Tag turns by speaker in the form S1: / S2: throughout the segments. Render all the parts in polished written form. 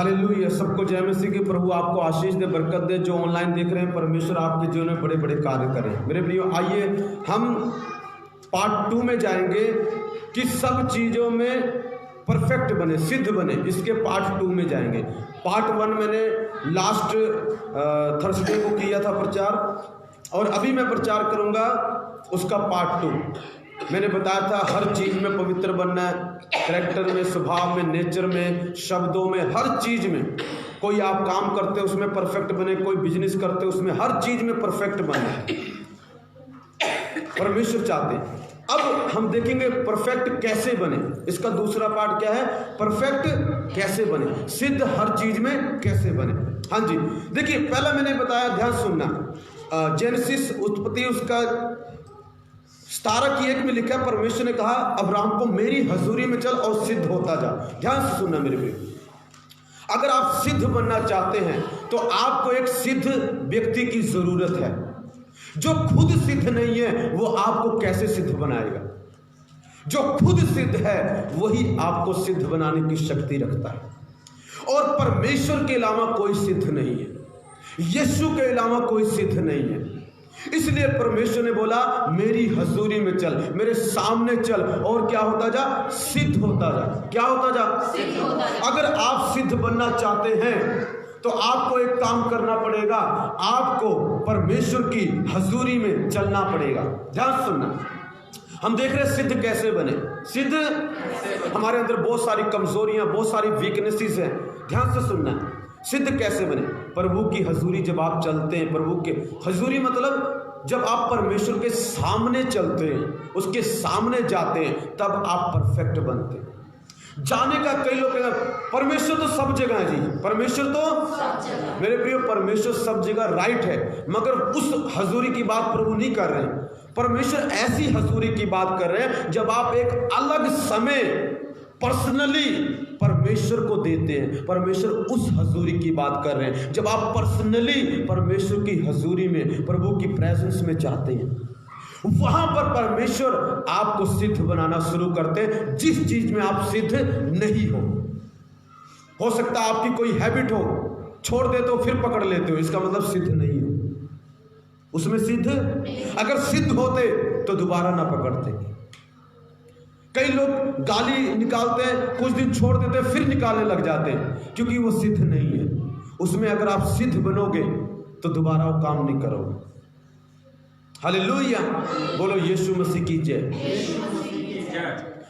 S1: Hallelujah. सबको जय मसीह की। प्रभु आपको आशीष दे, बरकत दे। जो ऑनलाइन देख रहे हैं, परमेश्वर आपके जीवन में बड़े बड़े कार्य करें। मेरे प्रियो, आइए हम पार्ट 2 में जाएंगे कि सब चीज़ों में परफेक्ट बने, सिद्ध बने। इसके पार्ट 2 में जाएंगे। पार्ट 1 मैंने लास्ट थर्सडे को किया था प्रचार, और अभी मैं प्रचार करूंगा उसका पार्ट 2। मैंने बताया था हर चीज़ में पवित्र बनना है, कैरेक्टर में, स्वभाव में, नेचर में, शब्दों में, हर चीज़ में। कोई आप काम करते हो उसमें परफेक्ट बने, कोई बिजनेस करते हो उसमें, हर चीज़ में परफेक्ट बने, परमेश्वर चाहते हैं। अब हम देखेंगे परफेक्ट कैसे बने। इसका दूसरा पार्ट क्या है? परफेक्ट कैसे बने, सिद्ध हर चीज में कैसे बने। हाँ जी, देखिए पहला मैंने बताया, ध्यान सुनना। जेनेसिस उत्पत्ति उसका 17:1 में लिखा है, परमेश्वर ने कहा अब्राहम को मेरी हजूरी में चल और सिद्ध होता जा। ध्यान से सुनना मेरे प्रिय, अगर आप सिद्ध बनना चाहते हैं तो आपको एक सिद्ध व्यक्ति की जरूरत है। जो खुद सिद्ध नहीं है वो आपको कैसे सिद्ध बनाएगा? जो खुद सिद्ध है वही आपको सिद्ध बनाने की शक्ति रखता है। और परमेश्वर के अलावा कोई सिद्ध नहीं है, यीशु के अलावा कोई सिद्ध नहीं है। इसलिए परमेश्वर ने बोला मेरी हजूरी में चल, मेरे सामने चल, और क्या होता जा? सिद्ध होता जा। क्या होता जा? सिद्ध होता जा। अगर आप सिद्ध बनना चाहते हैं तो आपको एक काम करना पड़ेगा, आपको परमेश्वर की हजूरी में चलना पड़ेगा। ध्यान सुनना, हम देख रहे हैं सिद्ध कैसे बने। सिद्ध, हमारे अंदर बहुत सारी कमजोरियां, बहुत सारी वीकनेसेस हैं। ध्यान से सुनना, सिद्ध कैसे बने? प्रभु की हजूरी जब आप चलते हैं, प्रभु के हजूरी मतलब जब आप परमेश्वर के सामने चलते हैं, उसके सामने जाते हैं, तब आप परफेक्ट बनते हैं। जाने का कई लोग कहते हैं परमेश्वर तो सब जगह है जी, परमेश्वर तो सब जगह। मेरे प्रियो, परमेश्वर सब जगह राइट है, मगर उस हजूरी की बात प्रभु नहीं कर रहे हैं। परमेश्वर ऐसी हजूरी की बात कर रहे हैं जब आप एक अलग समय पर्सनली परमेश्वर को देते हैं। परमेश्वर उस हजूरी की बात कर रहे हैं जब आप पर्सनली परमेश्वर की हजूरी में, प्रभु की प्रेजेंस में जाते हैं। वहां पर परमेश्वर आपको सिद्ध बनाना शुरू करते हैं, जिस चीज में आप सिद्ध नहीं हो सकता है आपकी कोई हैबिट हो, छोड़ देते हो फिर पकड़ लेते हो, इसका मतलब सिद्ध नहीं हो उसमें। सिद्ध, अगर सिद्ध होते तो दोबारा ना पकड़ते। कई लोग गाली निकालते हैं, कुछ दिन छोड़ देते हैं, फिर निकालने लग जाते हैं, क्योंकि वो सिद्ध नहीं है उसमें। अगर आप सिद्ध बनोगे तो दोबारा वो काम नहीं करोगे। हालेलुया, बोलो यीशु मसीह की जय।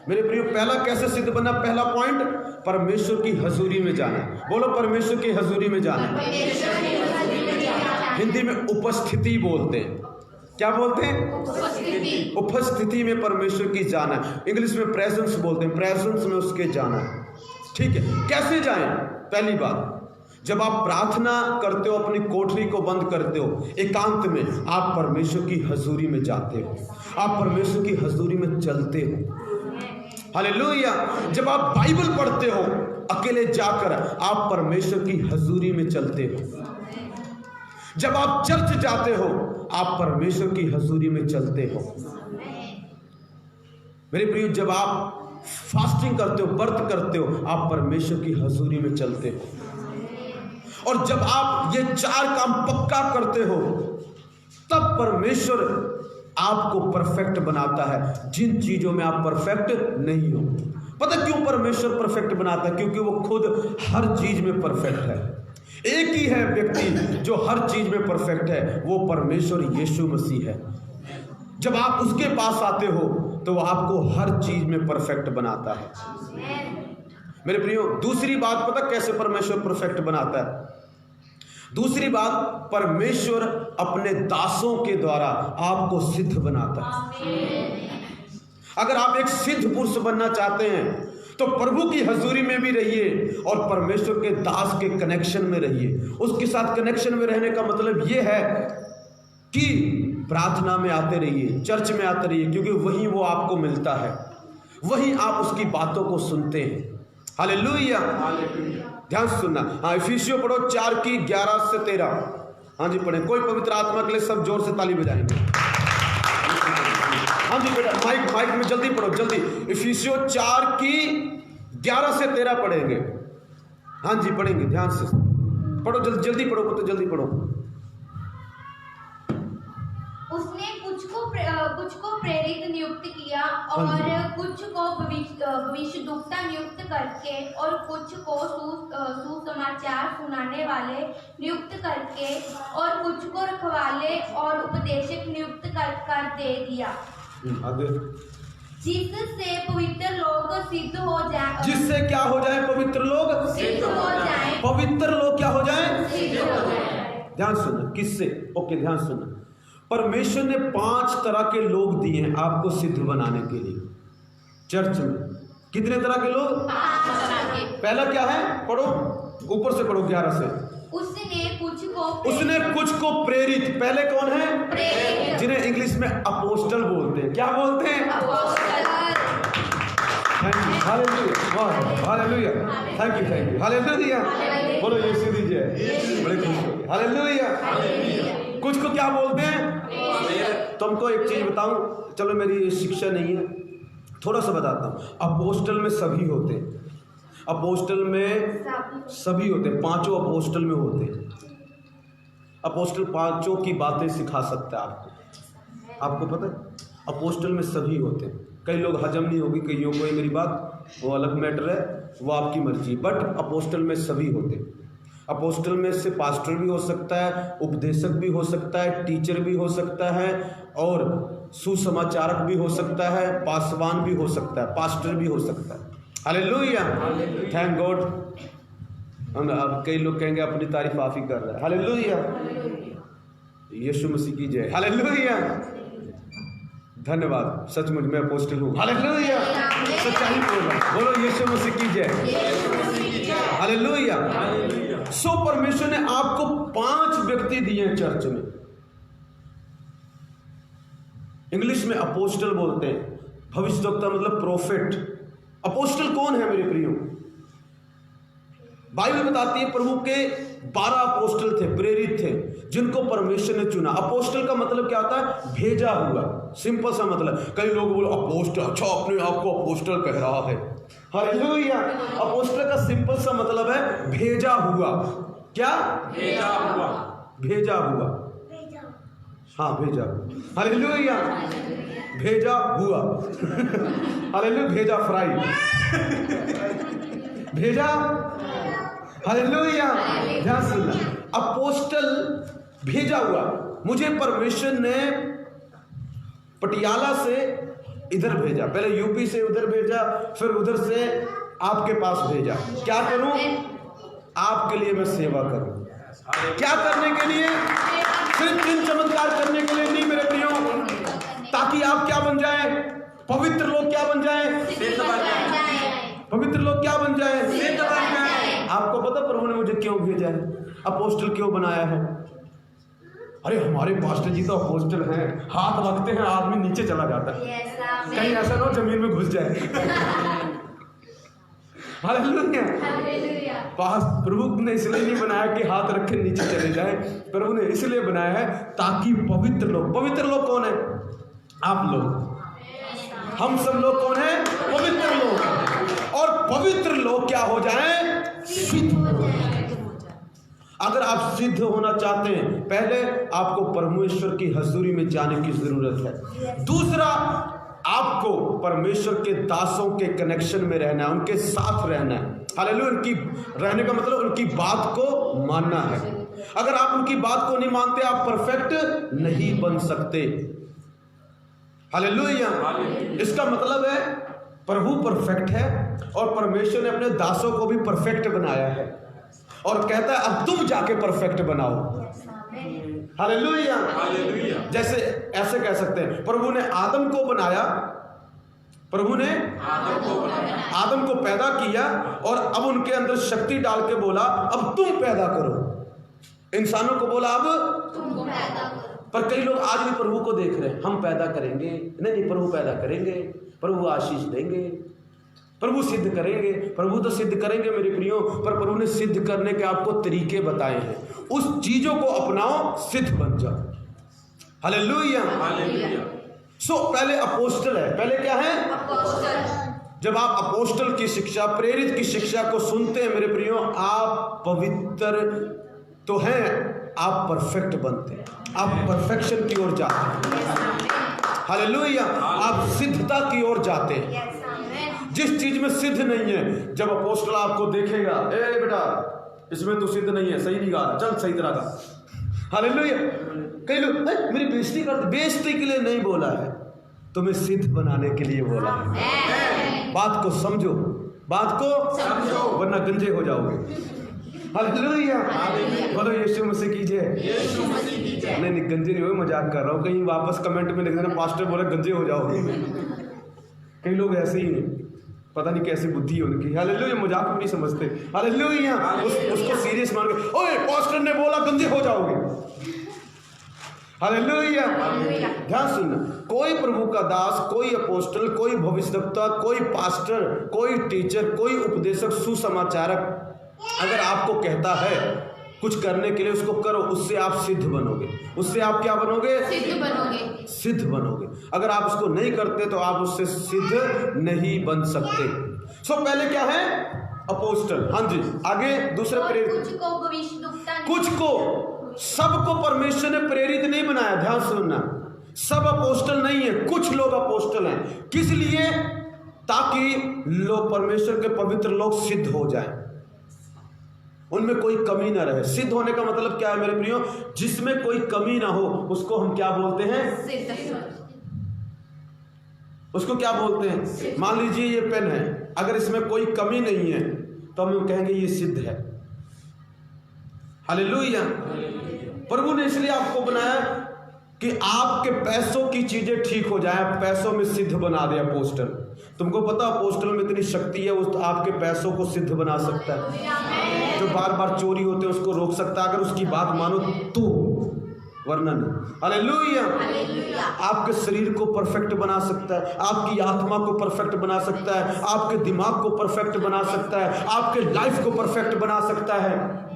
S1: मेरे प्रियो, पहला कैसे सिद्ध बनना? पहला पॉइंट, परमेश्वर की हजूरी में जाना। बोलो परमेश्वर की हजूरी में जाना। हिंदी में उपस्थिति बोलते हैं। क्या बोलते हैं? उपस्थिति। उपस्थिति में परमेश्वर की जाना। इंग्लिश में प्रेजेंस बोलते हैं, प्रेजेंस में उसके जाना। ठीक है, कैसे जाएं? पहली बात, जब आप प्रार्थना करते हो, अपनी कोठरी को बंद करते हो, एकांत में, आप परमेश्वर की हजूरी में जाते हो, आप परमेश्वर की हजूरी में चलते हो। हालेलुया। जब आप बाइबल पढ़ते हो अकेले जाकर, आप परमेश्वर की हजूरी में चलते हो। जब आप चर्च जाते हो, आप परमेश्वर की हजूरी में चलते हो। मेरे प्रिय, जब आप फास्टिंग करते हो, व्रत करते हो, आप परमेश्वर की हजूरी में चलते हो। और जब आप ये 4 काम पक्का करते हो, तब परमेश्वर आपको परफेक्ट बनाता है जिन चीजों में आप परफेक्ट नहीं हो। पता क्यों परमेश्वर परफेक्ट बनाता है? क्योंकि वो खुद हर चीज में परफेक्ट है। एक ही है व्यक्ति जो हर चीज में परफेक्ट है, वो परमेश्वर यीशु मसीह है। जब आप उसके पास आते हो तो वो आपको हर चीज में परफेक्ट बनाता है। मेरे प्रियो, दूसरी बात पता कैसे परमेश्वर परफेक्ट बनाता है? दूसरी बात, परमेश्वर अपने दासों के द्वारा आपको सिद्ध बनाता है। अगर आप एक सिद्ध पुरुष बनना चाहते हैं तो प्रभु की हजूरी में भी रहिए और परमेश्वर के दास के कनेक्शन में रहिए। उसके साथ कनेक्शन में रहने का मतलब यह है कि प्रार्थना में आते रहिए, चर्च में आते रहिए, क्योंकि वहीं वो आपको मिलता है, वहीं आप उसकी बातों को सुनते हैं। हालेलुया। ध्यान सुनना। हाँ, इफिसियों पढ़ो 4:11-13। हाँ जी पढ़े, कोई पवित्र आत्मा के लिए सब जोर से ताली बजाएंगे। हाँ जी बेटा, माइक में जल्दी पढ़ो, जल्दी। इफिसियों 4:11-13 पढ़ेंगे। हाँ जी, पढ़ेंगे, ध्यान से पढ़ो, जल्दी पढ़ो तो जल्दी पढ़ो।
S2: उसने कुछ को प्रेरित नियुक्त किया और कुछ को भविष्यद्वक्ता नियुक्त करके और कुछ को सुसमाचार सुनाने वाले नियुक्त करके और कुछ को रखवाले और उपदेशक नियुक्त कर दे दिया, जिससे पवित्र लोग सिद्ध हो जाए।
S1: जिससे क्या हो जाए? पवित्र लोग
S2: सिद्ध हो जाए।
S1: पवित्र लोग क्या हो जाए?
S2: सिद्ध हो जाए।
S1: ध्यान सुनना, किससे? ओके, ध्यान सुनना। परमेश्वर ने 5 तरह के लोग दिए हैं आपको सिद्ध बनाने के लिए चर्च में। कितने तरह के लोग?
S2: 5 तरह के।
S1: पहला क्या है? पढ़ो, ऊपर से पढ़ो 11 से।
S2: उसने कुछ को
S1: प्रेरित। पहले कौन है?
S2: प्रेरित,
S1: जिन्हें इंग्लिश में अपोस्टल बोलते हैं। क्या बोलते हैं?
S2: Apostle.
S1: Hallelujah, hallelujah, thank you, hallelujah. बोलो यीशु दी जय। बड़े खुश हो गए, हालेलुया। कुछ को क्या बोलते हैं? तुमको एक चीज बताऊं, चलो मेरी शिक्षा नहीं है, थोड़ा सा बताता हूं। अपोस्टल में सभी होते हैं, अपोस्टल में सभी होते हैं, 5 अपोस्टल में होते हैं। अपोस्टल 5 की बातें सिखा सकता है आपको पता है? अपोस्टल में सभी होते हैं। कई लोग हजम नहीं होगी कईयों को ये मेरी बात, वो अलग मैटर है, वो आपकी मर्जी, बट अपोस्टल में सभी होते हैं। अपोस्टल में से पास्टर भी हो सकता है, उपदेशक भी हो सकता है, टीचर भी हो सकता है, और सुसमाचारक भी हो सकता है, पासवान भी हो सकता है, पास्टर भी हो सकता है। Hallelujah, thank God. अब कई लोग कहेंगे अपनी तारीफ आप ही कर रहे हैं। हालेलुया, यीशु मसीह की जय। हालेलुया, धन्यवाद। सचमुच मैं अपोस्टल हूँ। हालेलुया, सच्चाई बोल रहा हूँ। बोलो यीशु मसीह की जय। हालेलुया। सो परमेश्वर ने आपको 5 व्यक्ति दिए हैं चर्च में। इंग्लिश में अपोस्टल बोलते हैं, भविष्यद्वक्ता मतलब प्रोफेट। अपोस्टल कौन है मेरे प्रियो? बाइबल बताती है प्रभु के 12 अपोस्टल थे, प्रेरित थे, जिनको परमेश्वर ने चुना। अपोस्टल का मतलब क्या होता है? भेजा हुआ, सिंपल सा मतलब। कई लोग बोलो अपोस्टल, अच्छा अपने आप को अपोस्टल कह रहा है। हालेलुया। अपोस्टल का सिंपल सा मतलब है भेजा हुआ। क्या? भेजा हुआ, भेजा हुआ, हाँ भेजा। हालेलुया, भेजा हुआ। हालेलुया, भेजा फ्राई, भेजा। हालेलुया, ध्यान सुनना। अपोस्टल भेजा हुआ। मुझे परमेश्वर ने पटियाला से इधर भेजा, पहले यूपी से उधर भेजा, फिर उधर से आपके पास भेजा। क्या करूं? आपके लिए मैं सेवा करूं। क्या करने के लिए? सिर्फ चिन्ह चमत्कार करने के लिए नहीं मेरे प्रियो, ताकि आप क्या बन जाए? पवित्र लोग क्या बन जाए? सिद्ध बन जाए। पवित्र लोग क्या बन जाए? सिद्ध बन जाए। आपको पता प्रभु ने मुझे क्यों भेजा है, अपोस्टल क्यों बनाया है? अरे हमारे पास्टर जी तो अपोस्टल हैं, हाथ रखते हैं आदमी नीचे चला जाता है, कहीं ऐसा ना हो जमीन में घुस जाए। हालेलुया। पास प्रभु ने इसलिए नहीं बनाया कि हाथ रख के नीचे चले जाए, प्रभु ने इसलिए बनाया है ताकि पवित्र लोग। पवित्र लोग कौन है? आप लोग, हम सब लोग कौन है? पवित्र लोग। और पवित्र लोग क्या हो जाएं? सिद्ध हो जाएं। अगर आप सिद्ध होना चाहते हैं, पहले आपको परमेश्वर की हजूरी में जाने की जरूरत है। दूसरा, आपको परमेश्वर के दासों के कनेक्शन में रहना है, उनके साथ रहना है। हालेलुया। उनकी रहने का मतलब उनकी बात को मानना है। अगर आप उनकी बात को नहीं मानते, आप परफेक्ट नहीं बन सकते। हालेलुया। इसका मतलब है प्रभु परफेक्ट है और परमेश्वर ने अपने दासों को भी परफेक्ट बनाया है, और कहता है अब तुम जाके परफेक्ट बनाओ। हालेलुया। जैसे ऐसे कह सकते हैं, प्रभु ने आदम को बनाया, प्रभु ने आदम को पैदा किया, और अब उनके अंदर शक्ति डाल के बोला अब तुम पैदा करो। इंसानों को बोला अब तुम पैदा करो। पर कई लोग आज भी प्रभु को देख रहे हैं, हम पैदा करेंगे। नहीं, प्रभु पैदा करेंगे, प्रभु आशीष देंगे, प्रभु सिद्ध करेंगे। प्रभु तो सिद्ध करेंगे मेरे प्रियो, पर प्रभु ने सिद्ध करने के आपको तरीके बताए हैं। उस चीजों को अपनाओ, सिद्ध बन जाओ। हालेलुया। सो पहले अपोस्टल है। पहले क्या है? जब आप अपोस्टल की शिक्षा, प्रेरित की शिक्षा को सुनते हैं मेरे प्रियो, आप पवित्र तो हैं, आप परफेक्ट बनते हैं, आप परफेक्शन की ओर जाते हैं। हालेलुया, आप सिद्धता की ओर जाते हैं। जिस चीज में सिद्ध नहीं है, जब अपोस्टल आपको देखेगा, ए बेटा इसमें तो सिद्ध नहीं है, सही नहीं गा रहा, चल सही तरह का। हालेलुया। कई लोग मेरी बेइज्जती करते, बेइज्जती के लिए नहीं बोला है, तुम्हें सिद्ध बनाने के लिए बोला है। बात को समझो, बात को समझो, वरना गंजे हो जाओगे। हालेलुया, बोलो यीशु मसीह कीजिए। नहीं गंजे नहीं हो, मजाक कर रहा हूँ। कहीं वापस कमेंट में लिख देना पास्टर बोले गंजे हो जाओगे। कई लोग ऐसे ही हैं, पता नहीं कैसी बुद्धि है उनकी। हालेलुया, मजाक में नहीं समझते। हालेलुया, उसको सीरियस मान के, ओए पास्टर ने बोला गंजे हो जाओगे। हालेलुया, ध्यान सुनना, कोई प्रभु का दास, कोई अपोस्टल, कोई भविष्यवक्ता, कोई पास्टर, कोई टीचर, कोई उपदेशक, सुसमाचारक अगर आपको कहता है कुछ करने के लिए, उसको करो, उससे आप सिद्ध बनोगे। उससे आप क्या बनोगे? सिद्ध बनोगे। सिद्ध बनोगे। अगर आप उसको नहीं करते तो आप उससे सिद्ध नहीं बन सकते। सो पहले क्या है? अपोस्टल। हाँ जी, आगे दूसरा प्रेरित। कुछ को, सबको परमेश्वर ने प्रेरित नहीं बनाया। ध्यान सुनना, सब अपोस्टल नहीं है, कुछ लोग अपोस्टल हैं। किस लिए? ताकि लोग, परमेश्वर के पवित्र लोग सिद्ध हो जाएं, उनमें कोई कमी ना रहे। सिद्ध होने का मतलब क्या है मेरे प्रियो? जिसमें कोई कमी ना हो, उसको हम क्या बोलते हैं? सिद्ध। उसको क्या बोलते हैं? मान लीजिए ये पेन है, अगर इसमें कोई कमी नहीं है तो हम कहेंगे ये सिद्ध है। हालेलुया। प्रभु ने इसलिए आपको बनाया कि आपके पैसों की चीजें ठीक हो जाए, पैसों में सिद्ध बना दे अपोस्टल। तुमको पता अपोस्टल में इतनी शक्ति है, उस आपके पैसों को सिद्ध बना सकता है। जो बार बार चोरी होते हैं उसको रोक सकता है, अगर उसकी बात मानो तो, वरना नहीं। हालेलुया। आपके शरीर को परफेक्ट बना सकता है, आपकी आत्मा को परफेक्ट बना सकता है, आपके दिमाग को परफेक्ट बना सकता है, आपके लाइफ को परफेक्ट बना सकता है।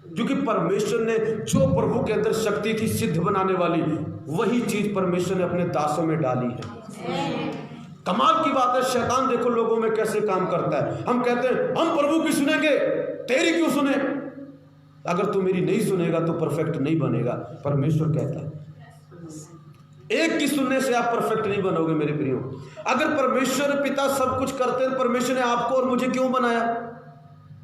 S1: क्योंकि परमेश्वर ने जो प्रभु के अंदर शक्ति थी सिद्ध बनाने वाली, वही चीज परमेश्वर ने अपने दासों में डाली है। कमाल की बात है, शैतान देखो लोगों में कैसे काम करता है। हम कहते हैं हम प्रभु की सुनेंगे, तेरी क्यों सुने? अगर तू मेरी नहीं सुनेगा तो परफेक्ट नहीं बनेगा, परमेश्वर कहता है। एक की सुनने से आप परफेक्ट नहीं बनोगे मेरे प्रियो। अगर परमेश्वर पिता सब कुछ करते हैं, परमेश्वर ने आपको और मुझे क्यों बनाया?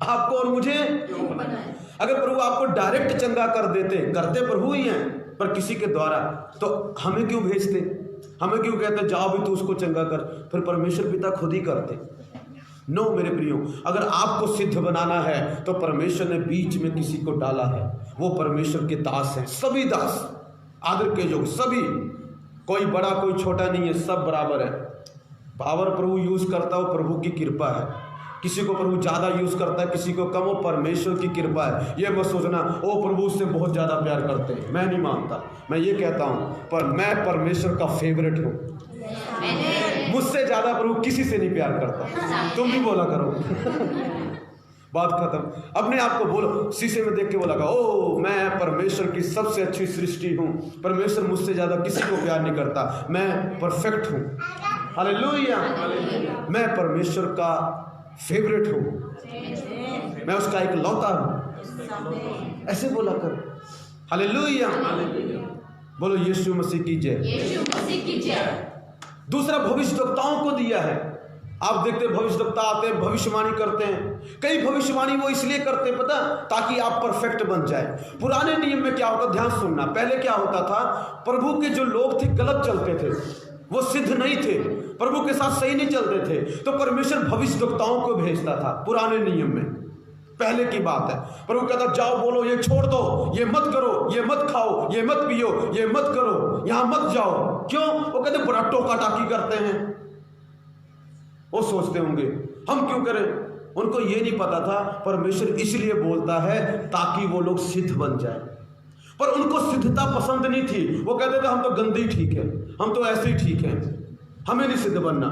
S1: आपको और मुझे क्यों बनाया? अगर प्रभु आपको डायरेक्ट चंगा कर देते, करते प्रभु ही हैं पर किसी के द्वारा, तो हमें क्यों भेजते? हमें क्यों कहते जाओ भी तू उसको चंगा कर? फिर परमेश्वर पिता खुद ही करते। नो मेरे प्रियो, अगर आपको सिद्ध बनाना है तो परमेश्वर ने बीच में किसी को डाला है। वो परमेश्वर के दास हैं, सभी दास, आदर के योग सभी, कोई बड़ा कोई छोटा नहीं है, सब बराबर है। पावर प्रभु यूज करता हो, प्रभु की कृपा है। किसी को प्रभु ज्यादा यूज करता है, किसी को कम, वो परमेश्वर की कृपा है। ये मत सोचना ओ प्रभु उससे बहुत ज्यादा प्यार करते हैं, मैं नहीं मानता। मैं ये कहता हूं पर मैं परमेश्वर का फेवरेट हूं, मुझसे ज्यादा प्रभु किसी से नहीं प्यार करता। तुम भी बोला करो बात खत्म। अपने आप को बोलो, शीशे में देख के बोला करो, ओ मैं परमेश्वर की सबसे अच्छी सृष्टि हूं, परमेश्वर मुझसे ज्यादा किसी को प्यार नहीं करता, मैं परफेक्ट हूं। हालेलुया। मैं परमेश्वर का फेवरेट हूं, मैं उसका एक लौता हूं, ऐसे बोला कर। हालेलुया। बोलो यीशु मसीह की जय। यीशु मसीह की जय। दूसरा भविष्यवक्ताओं को दिया है। आप देखते भविष्यवक्ता आते हैं, भविष्यवाणी करते हैं। कई भविष्यवाणी वो इसलिए करते हैं पता, ताकि आप परफेक्ट बन जाए। पुराने नियम में क्या होता, ध्यान सुनना, पहले क्या होता था, प्रभु के जो लोग थे गलत चलते थे, वो सिद्ध नहीं थे, प्रभु के साथ सही नहीं चलते थे, तो परमेश्वर भविष्यवक्ताओं को भेजता था। पुराने नियम में पहले की बात है। प्रभु कहता जाओ बोलो ये छोड़ दो, ये मत करो, ये मत खाओ, ये मत पियो, ये मत करो, यहां मत जाओ। क्यों? वो कहते बड़ा टोका टाकी करते हैं। वो सोचते होंगे हम क्यों करें, उनको ये नहीं पता था परमेश्वर इसलिए बोलता है ताकि वो लोग सिद्ध बन जाए। पर उनको सिद्धता पसंद नहीं थी। वो कहते थे हम तो गंदे ही ठीक है, हम तो ऐसे ही ठीक हैं, हमें नहीं सिद्ध बनना।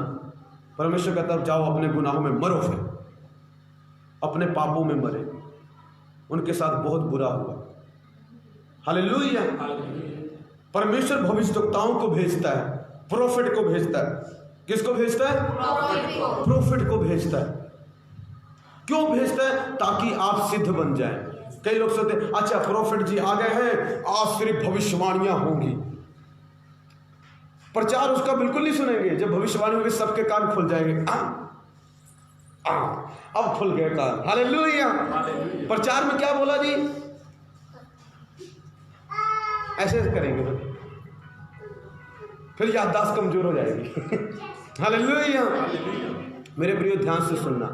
S1: परमेश्वर कहता जाओ अपने गुनाहों में मरो, फिर अपने पापों में मरे। उनके साथ बहुत बुरा हुआ। हालेलुया। परमेश्वर भविष्यवक्ताओं को भेजता है, प्रोफेट को भेजता है। किसको भेजता है? प्रोफेट को भेजता है। क्यों भेजता है? ताकि आप सिद्ध बन जाएं। कई लोग सोचते हैं अच्छा प्रोफेट जी आ गए हैं, आज सिर्फ भविष्यवाणियां होंगी। प्रचार उसका बिल्कुल नहीं सुनेंगे। जब भविष्यवाणी होगी सबके कान खुल जाएंगे। अब खुल गए कान। हालेलुया। प्रचार में क्या बोला जी? ऐसे करेंगे तो फिर याददाश्त कमजोर हो जाएगी। हालेलुया। मेरे प्रियो ध्यान से सुनना,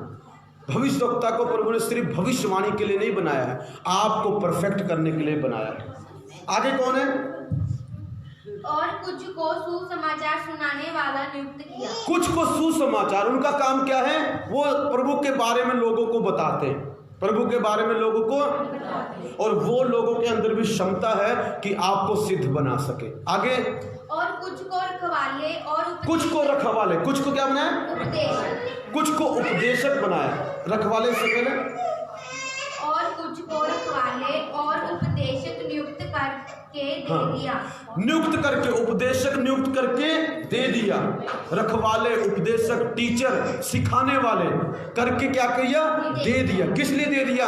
S1: भविष्यवक्ता को प्रभु ने सिर्फ भविष्यवाणी के लिए नहीं बनाया है, आपको परफेक्ट करने के लिए बनाया है। आगे कौन है?
S2: और कुछ को सुसमाचार सुनाने वाला नियुक्त किया।
S1: कुछ को सुसमाचार, उनका काम क्या है? वो प्रभु के बारे में लोगों को बताते हैं, प्रभु के बारे में लोगों को, और वो लोगों के अंदर भी क्षमता है कि आपको सिद्ध बना सके। आगे
S2: और कुछ को रखवाले और
S1: कुछ को रखवाले, कुछ को क्या बनाया?
S2: उपदेशक।
S1: कुछ को उपदेशक बनाया। रखवाले से पहले
S2: और कुछ को रखवाले और उपदेशक नियुक्त करके दे दिया।
S1: नियुक्त करके, उपदेशक नियुक्त करके दे दिया। रखवाले, उपदेशक, टीचर, सिखाने वाले करके क्या किया? दे दिया। किस लिए दे दिया?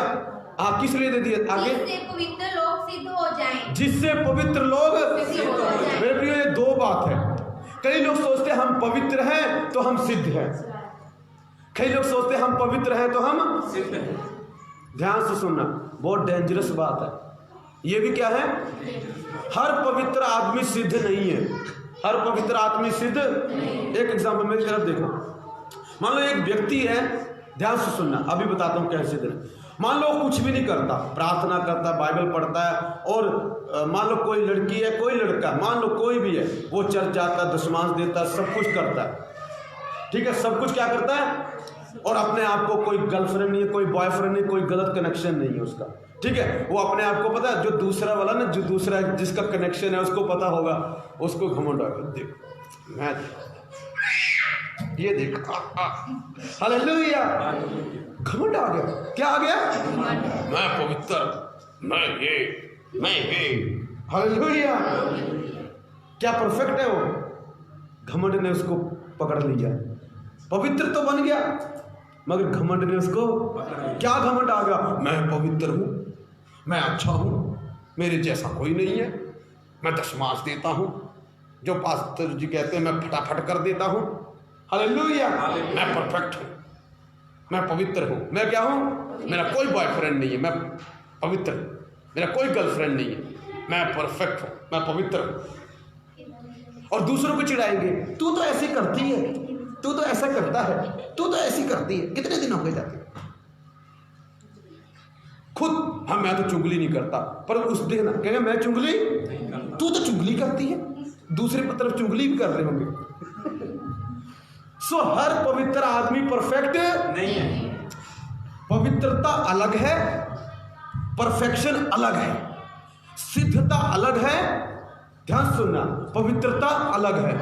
S1: किस लिए दे दिया? आगे
S2: जिससे पवित्र लोग सिद्ध हो जाएं।
S1: जिससे पवित्र लोग
S2: सिद्ध हो जाएं।
S1: मेरे प्रियो ये दो बात है। कई लोग सोचते हैं हम पवित्र हैं तो हम सिद्ध हैं। कई लोग सोचते हैं हम पवित्र हैं तो हम सिद्ध हैं। ध्यान से सुनना, बहुत डेंजरस बात है। ये भी क्या है? हर पवित्र आदमी सिद्ध नहीं है। हर पवित्र आदमी सिद्ध। एक एग्जाम्पल मेरी तरफ देखो। मान लो एक व्यक्ति है, ध्यान से सुनना, अभी बताता हूं कैसे सिद्ध है। मान लो कुछ भी नहीं करता, प्रार्थना करता, बाइबल पढ़ता है, और मान लो कोई लड़की है, कोई लड़का, मान लो कोई भी है, वो चर्च जाता, दशमांश देता, सब कुछ करता है, ठीक है, सब कुछ क्या करता है, और अपने आप को कोई गर्लफ्रेंड नहीं है, कोई बॉयफ्रेंड नहीं, कोई गलत कनेक्शन नहीं है उसका, ठीक है। वो अपने आप को पता है, जो दूसरा वाला ना, जो दूसरा जिसका कनेक्शन है उसको पता होगा, उसको घमंड आएगा, देख मैं ये देख, हालेलुया, घमंड आ गया। क्या आ गया? मैं पवित्र, मैं ये, हालेलुया। क्या परफेक्ट है वो? घमंड ने उसको पकड़ लिया। पवित्र तो बन गया, मगर घमंड ने उसको, क्या घमंड आ गया? मैं पवित्र हूं, मैं अच्छा हूं, मेरे जैसा कोई नहीं है, मैं दशमांश देता हूं, जो पास्टर जी कहते हैं मैं फटाफट कर देता हूं, हालेलुया, मैं परफेक्ट हूं, मैं पवित्र हूं, मैं क्या हूं? मेरा कोई बॉयफ्रेंड नहीं है, मैं पवित्र, मेरा कोई गर्लफ्रेंड नहीं है, मैं परफेक्ट हूं, मैं पवित्र हूं। और दूसरों को चिढ़ाएंगे, तू तो ऐसे करती है, तू तो ऐसा करता है, तू तो ऐसी करती है, कितने दिन हो गए जाते खुद, हम मैं तो चुगली नहीं करता, पर उस देखना कहेंगे मैं चुगली, तू तो चुगली करती है, दूसरे पर तरफ चुगली भी कर रहे होंगे। सो हर पवित्र आदमी परफेक्ट नहीं है। पवित्रता अलग है, परफेक्शन अलग है, सिद्धता अलग है, ध्यान सुनना, पवित्रता अलग है।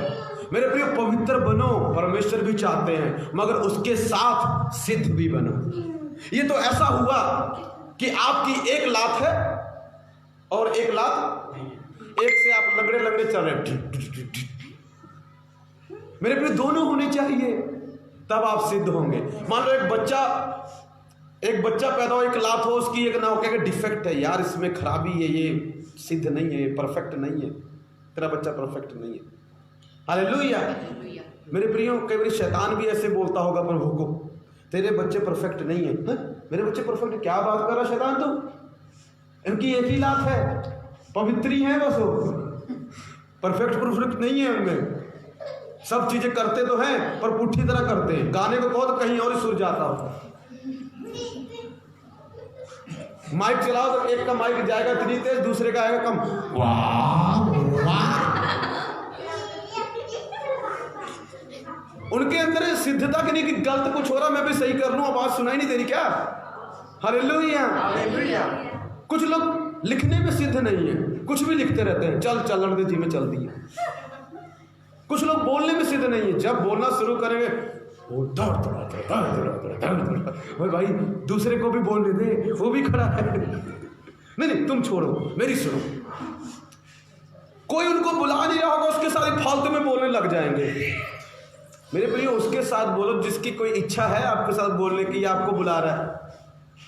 S1: मेरे प्रिय, पवित्र बनो, परमेश्वर भी चाहते हैं, मगर उसके साथ सिद्ध भी बनो। ये तो ऐसा हुआ कि आपकी एक लात है और एक लात, एक से आप लंगड़े लंगड़े चल रहे, मेरे प्रिय दोनों होने चाहिए, तब आप सिद्ध होंगे। मान लो एक बच्चा पैदा हो, एक लात हो उसकी, एक ना हो, क्या डिफेक्ट है यार, इसमें खराबी है, ये सिद्ध नहीं है, परफेक्ट नहीं है, तेरा बच्चा परफेक्ट नहीं है, हालेलुया। मेरे प्रियो, कई बार शैतान भी ऐसे बोलता होगा प्रभु को, तेरे बच्चे परफेक्ट नहीं है, मेरे बच्चे परफेक्ट, क्या बात कर रहा शैतान तू, इनकी एक ही लात है, पवित्री है बस, वो परफेक्ट नहीं है, उनमें सब चीजें करते तो हैं पर पुट्ठी तरह करते हैं, गाने को कहो तो कहीं और ही सुर जाता हो। माइक चलाओ तो एक का माइक जाएगा इतनी तेज, दूसरे का आएगा कम, वाह वाह। उनके अंदर सिद्धता की नहीं कि गलत कुछ हो रहा, मैं भी सही कर लूं, आवाज सुनाई नहीं दे रही क्या, हालेलुया। कुछ लोग लिखने में सिद्ध नहीं है, कुछ भी लिखते रहते हैं, चल लड़के जी में चलती है। कुछ लोग बोलने में सिद्ध नहीं है, जब बोलना शुरू करेंगे वो भाई दूसरे को भी बोलने दे, वो भी खड़ा है, नहीं तुम छोड़ो, मेरी सुनो। कोई उनको बुला नहीं रहा होगा, उसके साथ फालतू में बोलने लग जाएंगे, मेरे प्रियो उसके साथ बोलो जिसकी कोई इच्छा है आपके साथ बोलने की, या आपको बुला रहा है।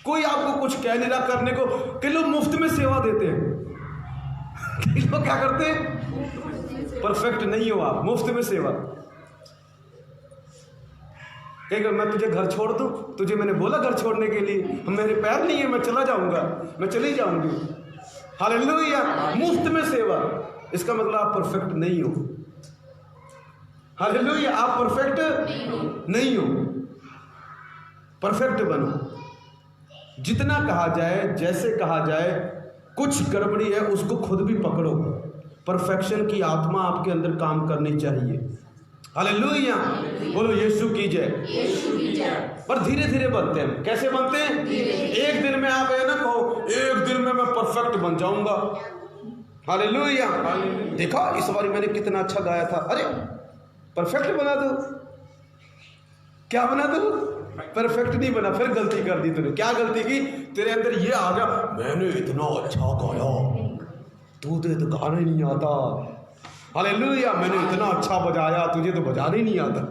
S1: कोई आपको कुछ कह नहीं रहा करने को। कई लोग मुफ्त में सेवा देते हैं। कई लोग क्या करते हैं? परफेक्ट नहीं हो आप, मुफ्त में सेवा। कहेगा मैं तुझे घर छोड़ दूं, तुझे मैंने बोला घर छोड़ने के लिए, मेरे पैर नहीं है, मैं चला जाऊंगा, मैं चली जाऊंगी। हालेलुया। मुफ्त में सेवा, इसका मतलब आप परफेक्ट नहीं हो। हालेलुया। आप परफेक्ट नहीं हो। परफेक्ट बनो। जितना कहा जाए, जैसे कहा जाए, कुछ गड़बड़ी है उसको खुद भी पकड़ो। परफेक्शन की आत्मा आपके अंदर काम करनी चाहिए। हालेलुया। बोलो यीशु की जय। पर धीरे धीरे बनते हैं। कैसे बनते हैं? एक दिन में आप ये ना कहो एक दिन में मैं परफेक्ट बन जाऊंगा। हालेलुया। देखा इस बार मैंने कितना अच्छा गाया था, अरे परफेक्ट बना दो। क्या बना दो? परफेक्ट नहीं बना, फिर गलती कर दी तूने। क्या गलती की? तेरे अंदर ये आ गया मैंने इतना अच्छा गाया, तुझे तो गाना ही नहीं आता। हालेलुया। मैंने इतना अच्छा बजाया, तुझे तो बजाना ही नहीं आता।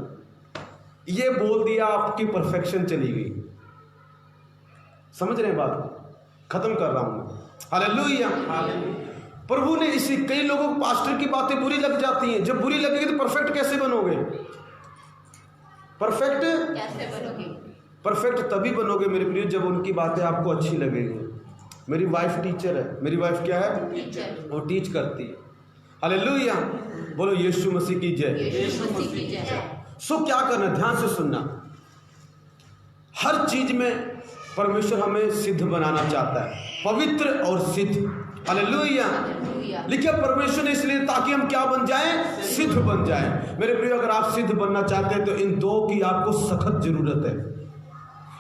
S1: ये बोल दिया, आपकी परफेक्शन चली गई। समझ रहे हैं बात? खत्म कर रहा हूं मैं। हालेलुया। प्रभु ने इसी, कई लोगों को पास्टर की बातें बुरी लग जाती हैं। जब बुरी लगेगी तो परफेक्ट कैसे बनोगे? परफेक्ट कैसे बनोगे? परफेक्ट तभी बनोगे मेरे प्रिय जब उनकी बातें आपको अच्छी लगेगी। मेरी वाइफ टीचर है। मेरी वाइफ क्या है? टीचर। वो टीच करती है। हालेलुया। बोलो यीशु मसीह की जय। सो क्या करना? ध्यान से सुनना। हर चीज में परमेश्वर हमें सिद्ध बनाना चाहता है, पवित्र और सिद्ध। हालेलुया। लिखिए परमेश्वर ने इसलिए ताकि हम क्या बन जाएं? सिद्ध बन जाएं। मेरे प्रिय अगर आप सिद्ध बनना चाहते हैं तो इन दो की आपको सख्त जरूरत है।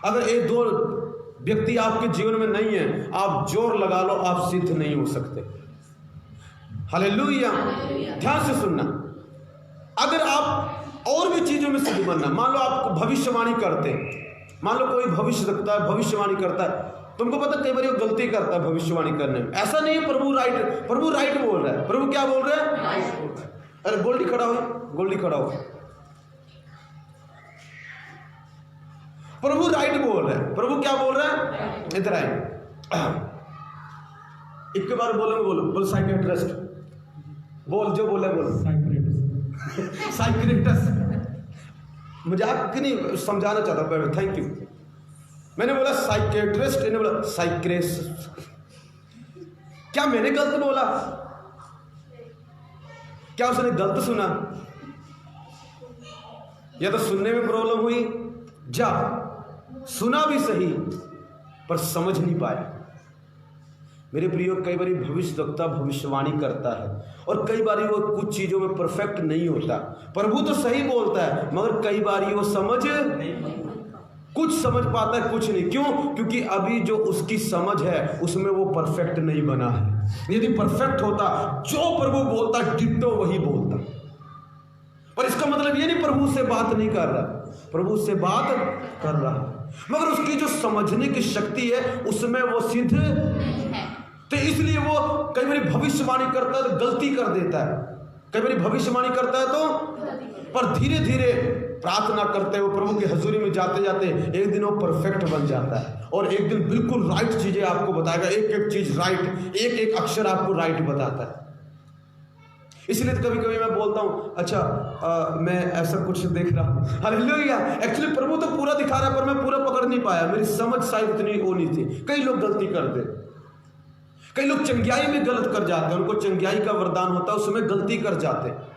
S1: अगर ये दो व्यक्ति आपके जीवन में नहीं है, आप जोर लगा लो, आप सिद्ध नहीं हो सकते। हालेलुया। ध्यान से सुनना। अगर आप और भी चीजों में सिद्ध बनना, मान लो आप भविष्यवाणी करते हैं, मान लो कोई भविष्य रखता है, भविष्यवाणी करता है, तुमको पता कई बार वो गलती करता है भविष्यवाणी करने में। ऐसा नहीं है प्रभु राइट बोल रहा है। प्रभु क्या बोल रहा है? अरे गोल्डी खड़ा हो, गोल्डी खड़ा हो। प्रभु राइट बोल रहा है। प्रभु क्या बोल रहा है? इधर आए, एक बार बोलो साइकियाट्रिस्ट बोल, जो बोले बोल। साइकियाट्रिस्ट मजाक नहीं, समझाना चाहता हूं। Thank you. मैंने बोला साइकियाट्रिस्ट, इन्होंने बोला साइक्रेस्ट। क्या मैंने गलत बोला? क्या उसने गलत सुना? या तो सुनने में प्रॉब्लम हुई, जा सुना भी सही पर समझ नहीं पाया। मेरे प्रियो कई बार भविष्यवक्ता भविष्यवाणी करता है और कई बार वो कुछ चीजों में परफेक्ट नहीं होता। प्रभु तो सही बोलता है मगर कई बार वो कुछ समझ पाता है, कुछ नहीं। क्यों? क्योंकि अभी जो उसकी समझ है उसमें वो परफेक्ट नहीं बना है। यदि परफेक्ट होता, जो प्रभु बोलता डिट्टो वही बोलता। पर इसका मतलब ये नहीं प्रभु से बात नहीं कर रहा, प्रभु से बात कर रहा, मगर उसकी जो समझने की शक्ति है उसमें वो सिद्ध है। तो इसलिए वो कई बार भविष्यवाणी करता है तो गलती कर देता है, कई बार भविष्यवाणी करता है तो, पर धीरे धीरे प्रार्थना करते हुए प्रभु की हजूरी में जाते जाते एक दिन वो परफेक्ट बन जाता है और एक दिन बिल्कुल राइट चीजें आपको बताएगा। एक एक चीज राइट, एक एक अक्षर आपको राइट बताता है। इसलिए तो कभी कभी मैं बोलता हूँ अच्छा मैं ऐसा कुछ देख रहा हूँ। हालेलुया। एक्चुअली प्रभु तो पूरा दिखा रहा है पर मैं पूरा पकड़ नहीं पाया, मेरी समझ शायद इतनी वो नहीं थी। कई लोग गलती करते, कई लोग चंगियाई में गलत कर जाते हैं, उनको चंगियाई का वरदान होता है उसमें गलती कर जाते हैं।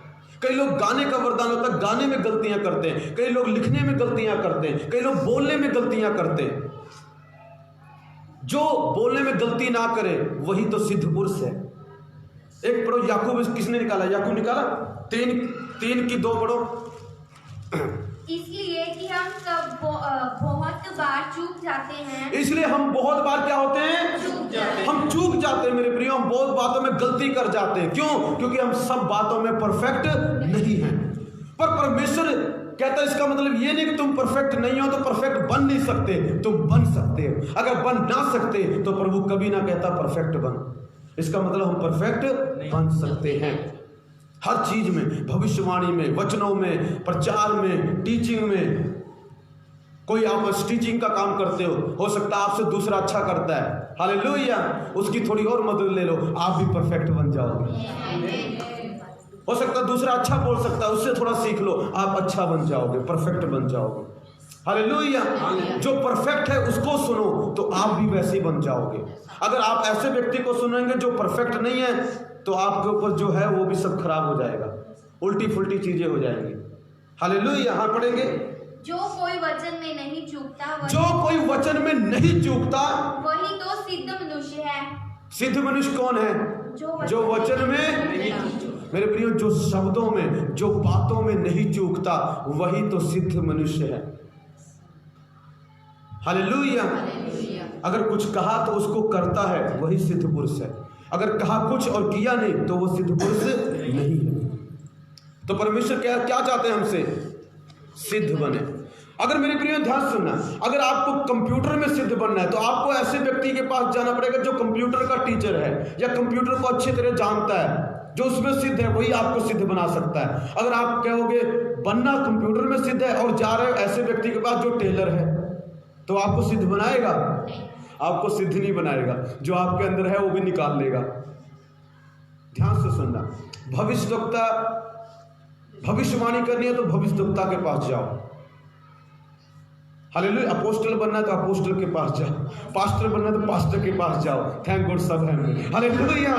S1: कई लोग गाने का वरदान होता है, गाने में गलतियां करते हैं। कई लोग लिखने में गलतियां करते हैं, कई लोग बोलने में गलतियां करते हैं। जो बोलने में गलती ना करे वही तो सिद्ध पुरुष है। एक पढ़ो याकूब, किसने निकाला? याकूब निकाला, 3 की 2 पढ़ो।
S2: इसलिए कि हम सब बहुत बार चूक जाते हैं। इसलिए
S1: हम बहुत बार क्या होते हैं? हम चूक जाते हैं मेरे प्रियो, हम बहुत बातों में गलती कर जाते हैं। क्यों? क्योंकि हम सब बातों में परफेक्ट नहीं हैं। पर परमेश्वर कहता है इसका मतलब ये नहीं कि तुम परफेक्ट नहीं हो तो परफेक्ट बन नहीं सकते, तुम बन सकते हो। अगर बन ना सकते तो प्रभु कभी ना कहता परफेक्ट बन। इसका मतलब हम परफेक्ट बन सकते हैं। हर चीज में, भविष्यवाणी में, वचनों में, प्रचार में, टीचिंग में। कोई आप टीचिंग का काम करते हो सकता है आपसे दूसरा अच्छा करता है, हालेलुया, उसकी थोड़ी और मदद ले लो, आप भी परफेक्ट बन जाओगे। हो सकता है दूसरा अच्छा बोल सकता है, उससे थोड़ा सीख लो, आप अच्छा बन जाओगे, परफेक्ट बन जाओगे, हालेलुया। जो परफेक्ट है उसको सुनो तो आप भी वैसे ही बन जाओगे। अगर आप ऐसे व्यक्ति को सुनेंगे जो परफेक्ट नहीं है तो आपके ऊपर जो है वो भी सब खराब हो जाएगा, उल्टी फुल्टी चीजें हो जाएंगी, हालेलुया। यहाँ पढ़ेंगे,
S2: जो कोई वचन में नहीं चूकता,
S1: जो कोई वचन में नहीं चूकता
S2: वही तो सिद्ध मनुष्य है।
S1: सिद्ध मनुष्य कौन है? जो वचन में, मेरे प्रियो, जो शब्दों में, जो बातों में नहीं चूकता वही तो सिद्ध मनुष्य है, हालेलुया। अगर कुछ कहा तो उसको करता है, वही सिद्ध पुरुष है। अगर कहा कुछ और किया नहीं तो वो सिद्ध पुरुष नहीं है। तो परमेश्वर क्या चाहते हैं हमसे? सिद्ध बने। अगर मेरे प्रियो ध्यान सुनना, अगर आपको कंप्यूटर में सिद्ध बनना है तो आपको ऐसे व्यक्ति के पास जाना पड़ेगा जो कंप्यूटर का टीचर है या कंप्यूटर को अच्छी तरह जानता है, जो उसमें सिद्ध है, वही आपको सिद्ध बना सकता है। अगर आप कहोगे बनना कंप्यूटर में सिद्ध है और जा रहे हो ऐसे व्यक्ति के पास जो टेलर है, तो आपको सिद्ध बनाएगा? आपको सिद्ध नहीं बनाएगा, जो आपके अंदर है वो भी निकाल लेगा। ध्यान से सुनना, भविष्यवक्ता, भविष्यवाणी करनी है तो भविष्यवक्ता के पास जाओ, हालेलुया। अपोस्टल बनना है तो अपोस्टल के पास जाओ, पास्टर बनना है तो पास्टर के पास जाओ। थैंक गॉड, सब है, हालेलुया।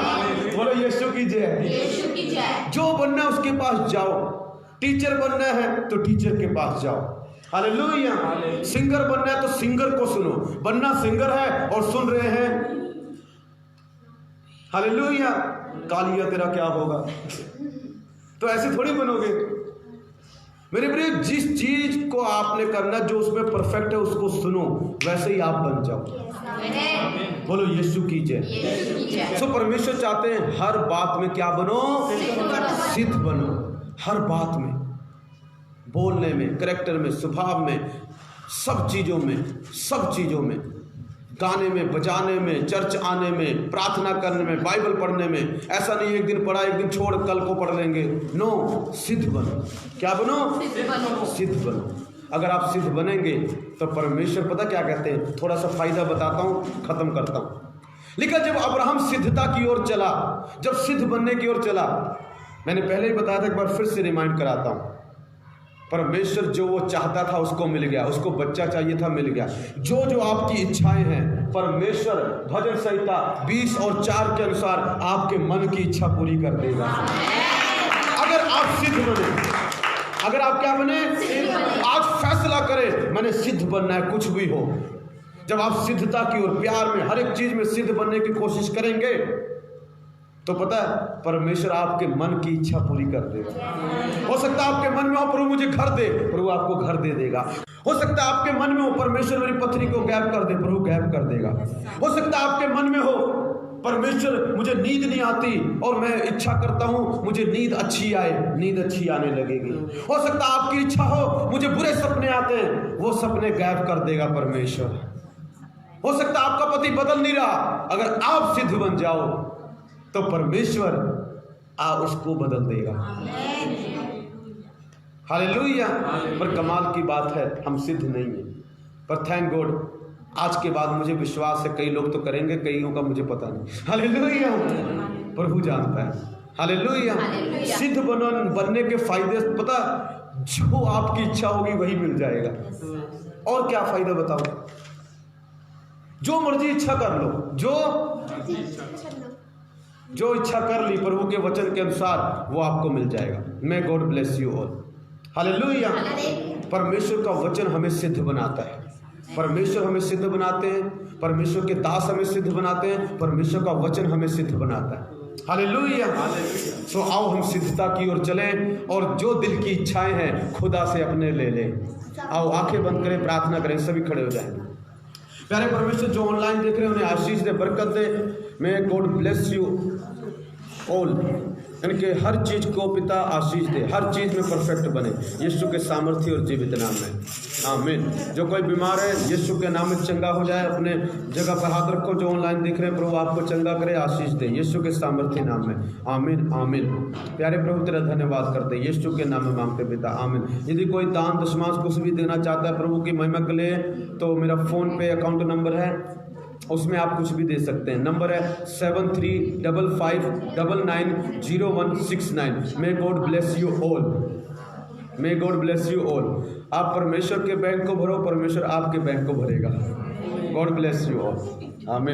S1: बोलो यीशु की जय,
S2: यीशु की जय।
S1: जो बनना है उसके पास जाओ। टीचर बनना है तो टीचर के पास जाओ, हालेलुया। सिंगर बनना है तो सिंगर को सुनो। बनना सिंगर है और सुन रहे हैं, हालेलुया। कालिया तेरा क्या होगा, तो ऐसे थोड़ी बनोगे मेरे प्रिय। जिस चीज को आपने करना, जो उसमें परफेक्ट है उसको सुनो, वैसे ही आप बन जाओ। बोलो यीशु की जय। सो परमेश्वर चाहते हैं हर बात में क्या बनो? सिद्ध बनो। हर बात में, बोलने में, करैक्टर में, स्वभाव में, सब चीजों में, गाने में, बजाने में, चर्च आने में, प्रार्थना करने में, बाइबल पढ़ने में। ऐसा नहीं एक दिन पढ़ा एक दिन छोड़ कल को पढ़ लेंगे, नो, सिद्ध बनो। क्या बनो? सिद्ध बनो। अगर आप सिद्ध बनेंगे तो परमेश्वर पता क्या कहते हैं, थोड़ा सा फायदा बताता हूँ, खत्म करता हूँ। लेकिन जब अब्राहम सिद्धता की ओर चला, जब सिद्ध बनने की ओर चला, मैंने पहले ही बताया था, एक बार फिर से रिमाइंड कराता हूँ, परमेश्वर जो वो चाहता था उसको मिल गया, उसको बच्चा चाहिए था, मिल गया। जो आपकी इच्छाएं हैं, परमेश्वर भजन संहिता 20 और 4 के अनुसार आपके मन की इच्छा पूरी कर देगा। अगर आप सिद्ध बने, अगर आप क्या बने? आज फैसला करें मैंने सिद्ध बनना है, कुछ भी हो। जब आप सिद्धता की ओर, प्यार में, हर एक चीज में सिद्ध बनने की कोशिश करेंगे तो पता है परमेश्वर आपके मन की इच्छा पूरी कर देगा। हो सकता है आपके मन में हो प्रभु मुझे घर दे, प्रभु आपको घर दे देगा। हो सकता है आपके मन में हो परमेश्वर मेरी पत्नी को गैप कर दे, प्रभु गैप कर देगा। हो सकता है आपके मन में हो परमेश्वर मुझे नींद नहीं आती और मैं इच्छा करता हूं मुझे नींद अच्छी आए, नींद अच्छी आने लगेगी। हो सकता है आपकी इच्छा हो मुझे बुरे सपने आते हैं, वो सपने गैप कर देगा परमेश्वर। हो सकता है आपका पति बदल नहीं रहा, अगर आप सिद्ध बन जाओ तो परमेश्वर उसको बदल देगा, हालेलुया। पर कमाल की बात है हम सिद्ध नहीं है, पर थैंक गॉड आज के बाद मुझे विश्वास है कई लोग तो करेंगे, कईयों का मुझे पता नहीं, हालेलुया। प्रभु जानता है, हालेलुया। सिद्ध बनने के फायदे पता, जो आपकी इच्छा होगी वही मिल जाएगा। और क्या फायदा बताओ? जो मर्जी इच्छा कर लो, जो इच्छा कर ली प्रभु के वचन के अनुसार वो आपको मिल जाएगा। मे God bless you all, hallelujah. परमेश्वर का वचन हमें सिद्ध बनाता है, परमेश्वर हमें सिद्ध बनाते हैं, परमेश्वर के दास हमें सिद्ध बनाते हैं, परमेश्वर का वचन हमें सिद्ध बनाता है, हालेलुया। सो आओ हम सिद्धता की ओर चलें और जो दिल की इच्छाएं हैं खुदा से अपने ले लें। आओ आंखें बंद करें, प्रार्थना करें, सभी खड़े हो जाएं। प्यारे परमेश्वर जो ऑनलाइन देख रहे हैं उन्हें आशीष दे, बरकत दे। May God bless you all इनके हर चीज को पिता आशीष दे, हर चीज में परफेक्ट बने यीशु के सामर्थ्य और जीवित नाम में, आमीन। जो कोई बीमार है यीशु के नाम में चंगा हो जाए। अपने जगह पर हाथ रखो, जो ऑनलाइन देख रहे हैं, प्रभु आपको चंगा करे, आशीष दे यीशु के सामर्थ्य नाम में, आमीन आमीन। प्यारे प्रभु तेरा धन्यवाद करते हैं, यीशु के नाम में मांगते पिता, आमीन। यदि कोई दान दशमांश कुछ भी देना चाहता है प्रभु की महिमा के लिए, तो मेरा फोन पे अकाउंट नंबर है, उसमें आप कुछ भी दे सकते हैं। नंबर है 7355990169। मे God bless you all, may God bless you all. आप परमेश्वर के बैंक को भरो, परमेश्वर आपके बैंक को भरेगा। गॉड ब्लेस यू ऑल, आमीन।